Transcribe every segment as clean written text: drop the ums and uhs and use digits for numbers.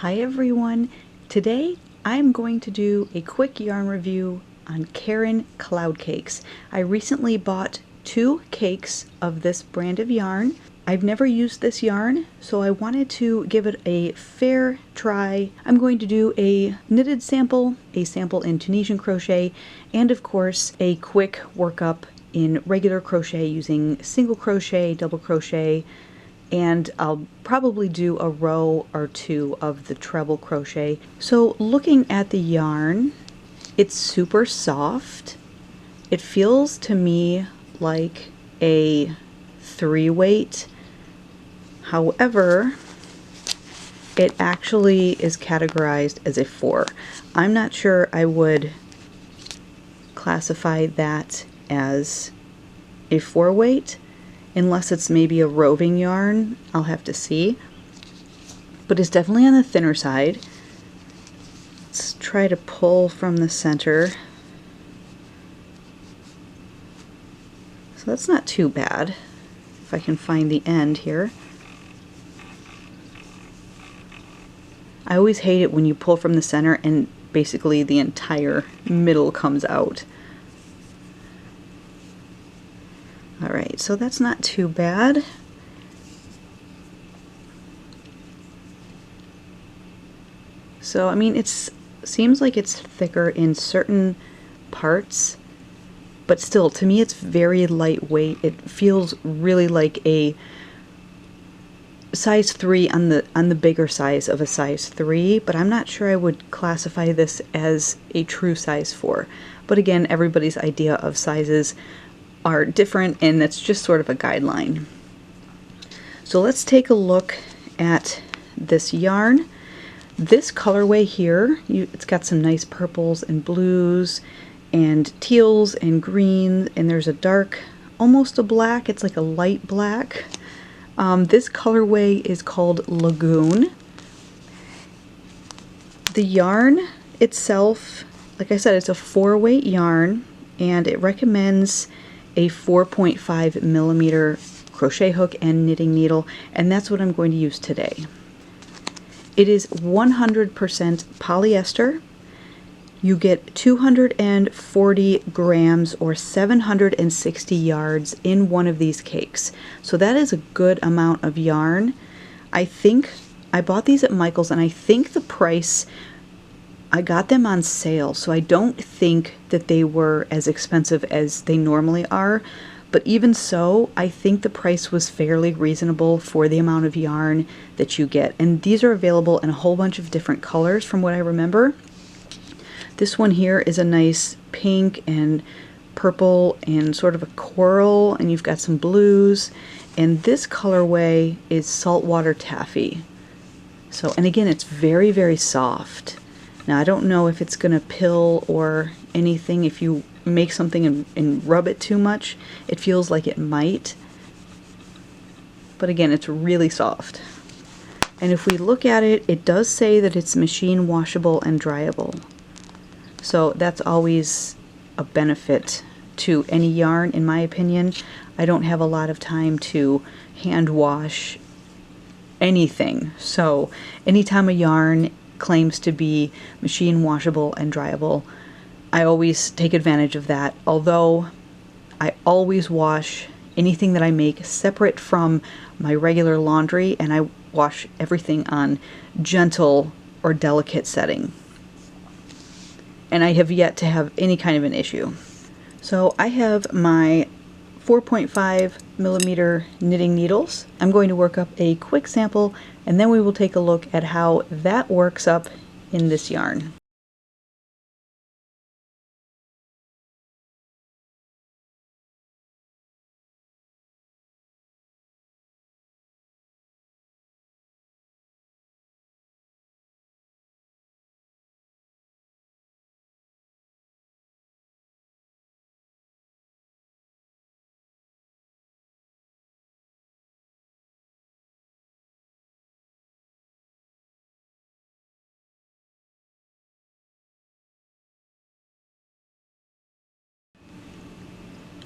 Hi everyone! Today I'm going to do a quick yarn review on Caron Cloud Cakes. I recently bought 2 cakes of this brand of yarn. I've never used this yarn, so I wanted to give it a fair try. I'm going to do a knitted sample, a sample in Tunisian crochet, and of course a quick workup in regular crochet using single crochet, double crochet, and I'll probably do a row or 2 of the treble crochet. So looking at the yarn, it's super soft. It feels to me like a 3-weight. However, it actually is categorized as a 4. I'm not sure I would classify that as a 4-weight. Unless it's maybe a roving yarn, I'll have to see. But it's definitely on the thinner side. Let's try to pull from the center. So that's not too bad, if I can find the end here. I always hate it when you pull from the center and basically the entire middle comes out. Alright, so that's not too bad. So, I mean, it seems like it's thicker in certain parts, but still, to me, it's very lightweight. It feels really like a size 3 on the bigger size of a size 3, but I'm not sure I would classify this as a true size 4. But again, everybody's idea of sizes are different, and that's just sort of a guideline. So let's take a look at this yarn. This colorway here, it's got some nice purples and blues and teals and greens, and there's a dark, almost a black, it's like a light black. This colorway is called Lagoon. The yarn itself, like I said, it's a 4-weight yarn, and it recommends a 4.5 millimeter crochet hook and knitting needle, and that's what I'm going to use today. It is 100% polyester. You get 240 grams or 760 yards in one of these cakes. So that is a good amount of yarn. I think I bought these at Michael's, and I think the price, I got them on sale, so I don't think that they were as expensive as they normally are. But even so, I think the price was fairly reasonable for the amount of yarn that you get. And these are available in a whole bunch of different colors from what I remember. This one here is a nice pink and purple and sort of a coral, and you've got some blues. And this colorway is saltwater taffy. So, and again, it's very, very soft. Now, I don't know if it's going to pill or anything. If you make something and rub it too much, it feels like it might. But again, it's really soft. And if we look at it, it does say that it's machine washable and dryable. So that's always a benefit to any yarn, in my opinion. I don't have a lot of time to hand wash anything. So anytime a yarn claims to be machine washable and dryable, I always take advantage of that, although I always wash anything that I make separate from my regular laundry, and I wash everything on gentle or delicate setting. And I have yet to have any kind of an issue. So I have my 4.5 millimeter knitting needles. I'm going to work up a quick sample, and then we will take a look at how that works up in this yarn.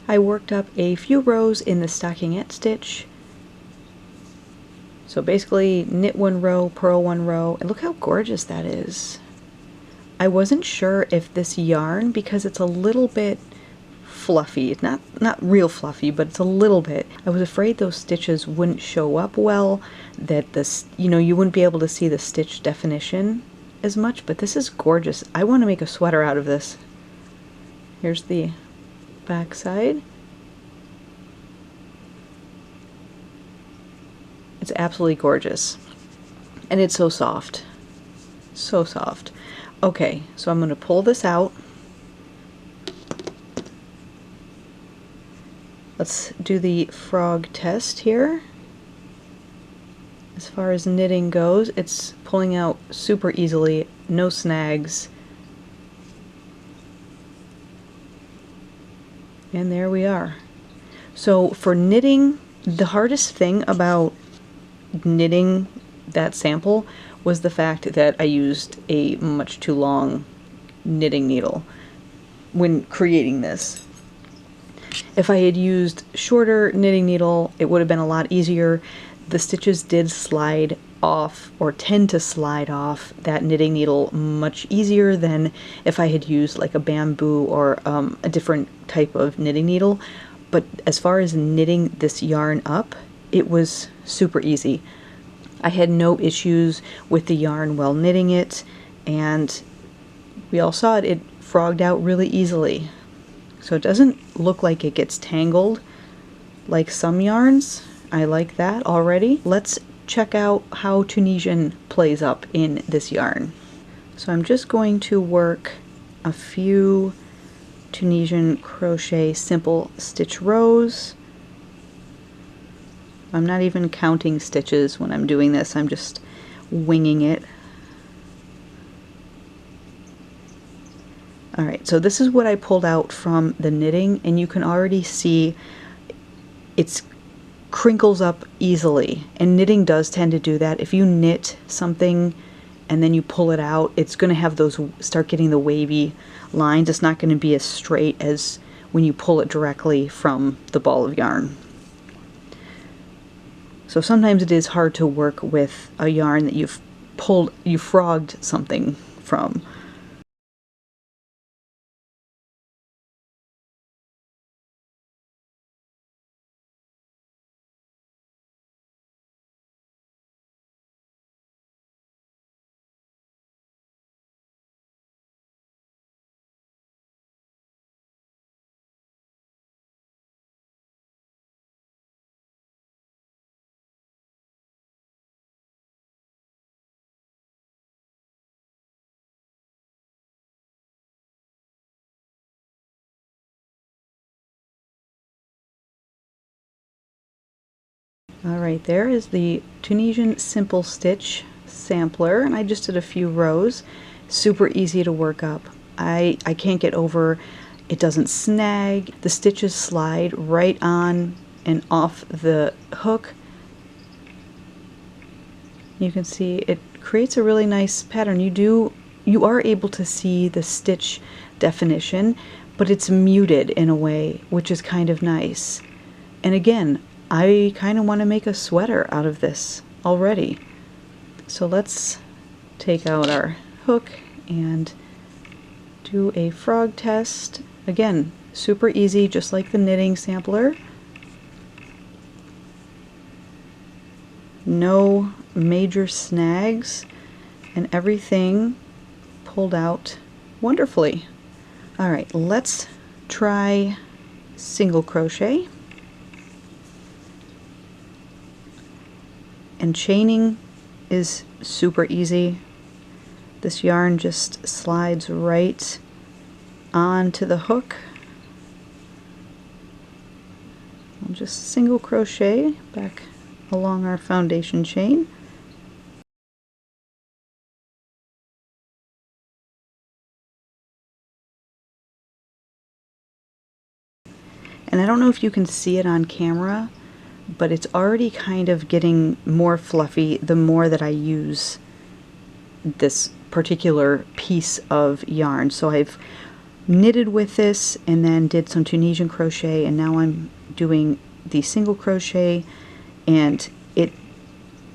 I worked up a few rows in the stockingette stitch. So basically knit one row, purl one row, and look how gorgeous that is. I wasn't sure if this yarn, because it's a little bit fluffy, not real fluffy, but it's a little bit. I was afraid those stitches wouldn't show up well, that this, you know, you wouldn't be able to see the stitch definition as much, but this is gorgeous. I want to make a sweater out of this. Here's the back side. It's absolutely gorgeous. And it's so soft. So soft. Okay, so I'm going to pull this out. Let's do the frog test here. As far as knitting goes, it's pulling out super easily, no snags. And there we are. So for knitting, the hardest thing about knitting that sample was the fact that I used a much too long knitting needle when creating this. If I had used shorter knitting needle, it would have been a lot easier. The stitches did slide off, or tend to slide off, that knitting needle much easier than if I had used like a bamboo or a different type of knitting needle. But as far as knitting this yarn up, it was super easy. I had no issues with the yarn while knitting it, and we all saw it, it frogged out really easily. So it doesn't look like it gets tangled like some yarns. I like that already. Let's check out how Tunisian plays up in this yarn. So I'm just going to work a few Tunisian crochet simple stitch rows. I'm not even counting stitches when I'm doing this, I'm just winging it. Alright, so this is what I pulled out from the knitting, and you can already see it's crinkles up easily, and knitting does tend to do that. If you knit something and then you pull it out, it's going to have those, start getting the wavy lines. It's not going to be as straight as when you pull it directly from the ball of yarn. So sometimes it is hard to work with a yarn that you've frogged something from. Alright, there is the Tunisian Simple Stitch sampler, and I just did a few rows. Super easy to work up. I can't get over, it doesn't snag, the stitches slide right on and off the hook. You can see it creates a really nice pattern. You are able to see the stitch definition, but it's muted in a way, which is kind of nice. And again, I kind of want to make a sweater out of this already. So let's take out our hook and do a frog test. Again, super easy, just like the knitting sampler. No major snags, and everything pulled out wonderfully. Alright, let's try single crochet. And chaining is super easy. This yarn just slides right onto the hook. We'll just single crochet back along our foundation chain. And I don't know if you can see it on camera, but it's already kind of getting more fluffy the more that I use this particular piece of yarn. So I've knitted with this and then did some Tunisian crochet, and now I'm doing the single crochet, and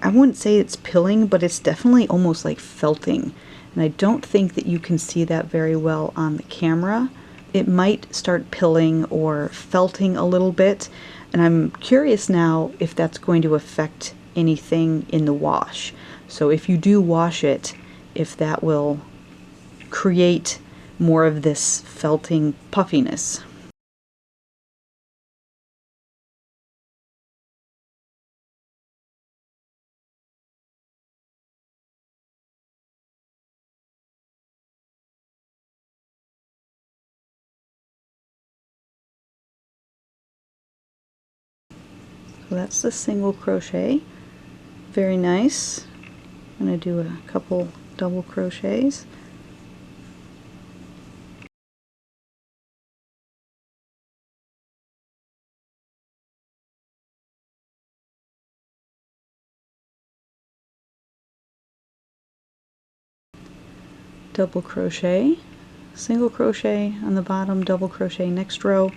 I wouldn't say it's pilling, but it's definitely almost like felting. And I don't think that you can see that very well on the camera. It might start pilling or felting a little bit, and I'm curious now if that's going to affect anything in the wash. So if you do wash it, if that will create more of this felting puffiness. So that's the single crochet. Very nice. I'm going to do a couple double crochets. Double crochet, single crochet on the bottom, double crochet next row.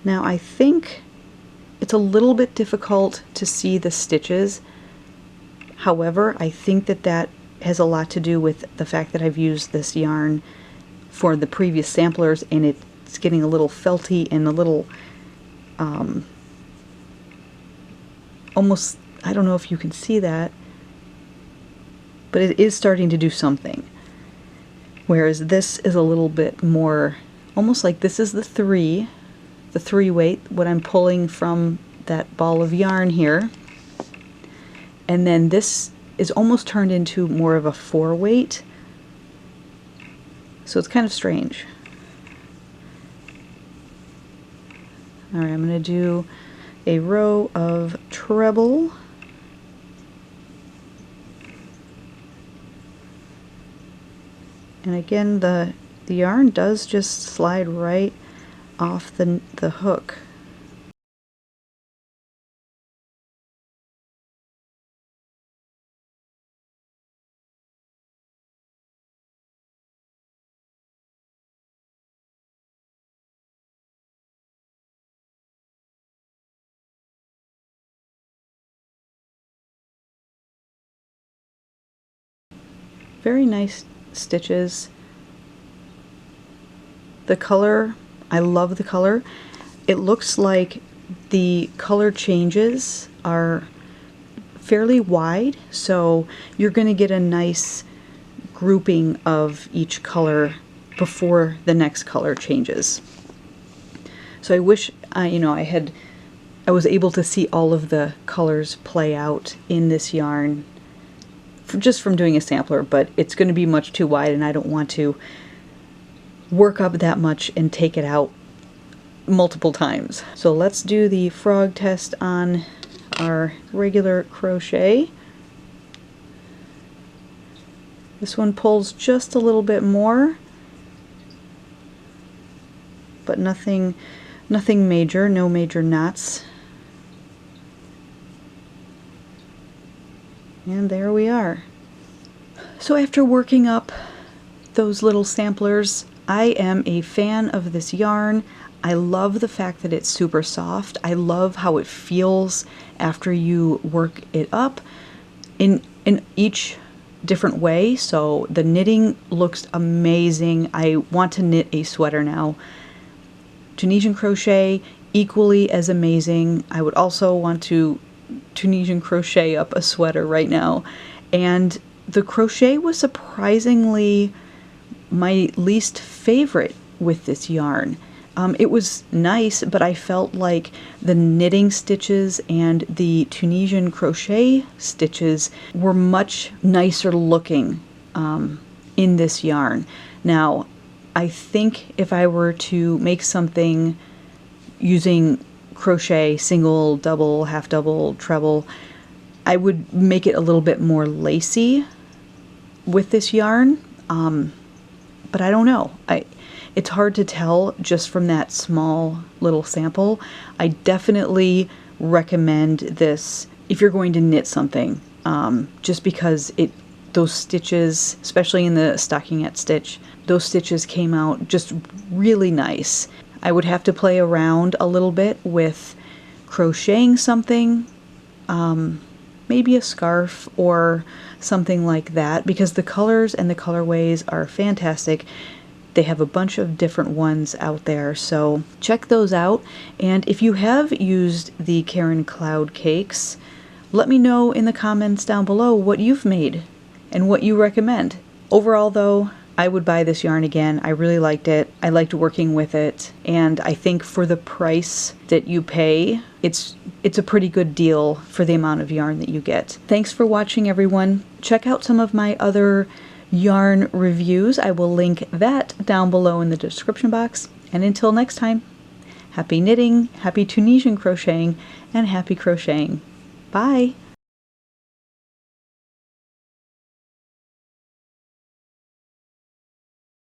Now I think it's a little bit difficult to see the stitches. However, I think that that has a lot to do with the fact that I've used this yarn for the previous samplers and it's getting a little felty and a little almost, I don't know if you can see that, but it is starting to do something. Whereas this is a little bit more, almost like this is the three weight, what I'm pulling from that ball of yarn here. And then this is almost turned into more of a 4 weight. So it's kind of strange. All right, I'm going to do a row of treble. And again, the yarn does just slide right off the hook. Very nice stitches. The color, I love the color. It looks like the color changes are fairly wide, so you're going to get a nice grouping of each color before the next color changes. So I wish I was able to see all of the colors play out in this yarn just from doing a sampler, but it's going to be much too wide and I don't want to work up that much and take it out multiple times. So let's do the frog test on our regular crochet. This one pulls just a little bit more, but nothing major, no major knots. And there we are. So after working up those little samplers, I am a fan of this yarn. I love the fact that it's super soft. I love how it feels after you work it up in each different way. So the knitting looks amazing. I want to knit a sweater now. Tunisian crochet, equally as amazing. I would also want to Tunisian crochet up a sweater right now. And the crochet was surprisingly my least favorite with this yarn. It was nice, but I felt like the knitting stitches and the Tunisian crochet stitches were much nicer looking in this yarn. Now, I think if I were to make something using crochet, single, double, half double, treble, I would make it a little bit more lacy with this yarn. But I don't know. It's hard to tell just from that small little sample. I definitely recommend this if you're going to knit something, just because those stitches, especially in the stockinette stitch, those stitches came out just really nice. I would have to play around a little bit with crocheting something maybe a scarf or something like that, because the colors and the colorways are fantastic. They have a bunch of different ones out there, so check those out. And if you have used the Caron Cloud Cakes, let me know in the comments down below what you've made and what you recommend. Overall though, I would buy this yarn again. I really liked it. I liked working with it, and I think for the price that you pay, it's a pretty good deal for the amount of yarn that you get. Thanks for watching, everyone. Check out some of my other yarn reviews. I will link that down below in the description box. And until next time, happy knitting, happy Tunisian crocheting, and happy crocheting. Bye!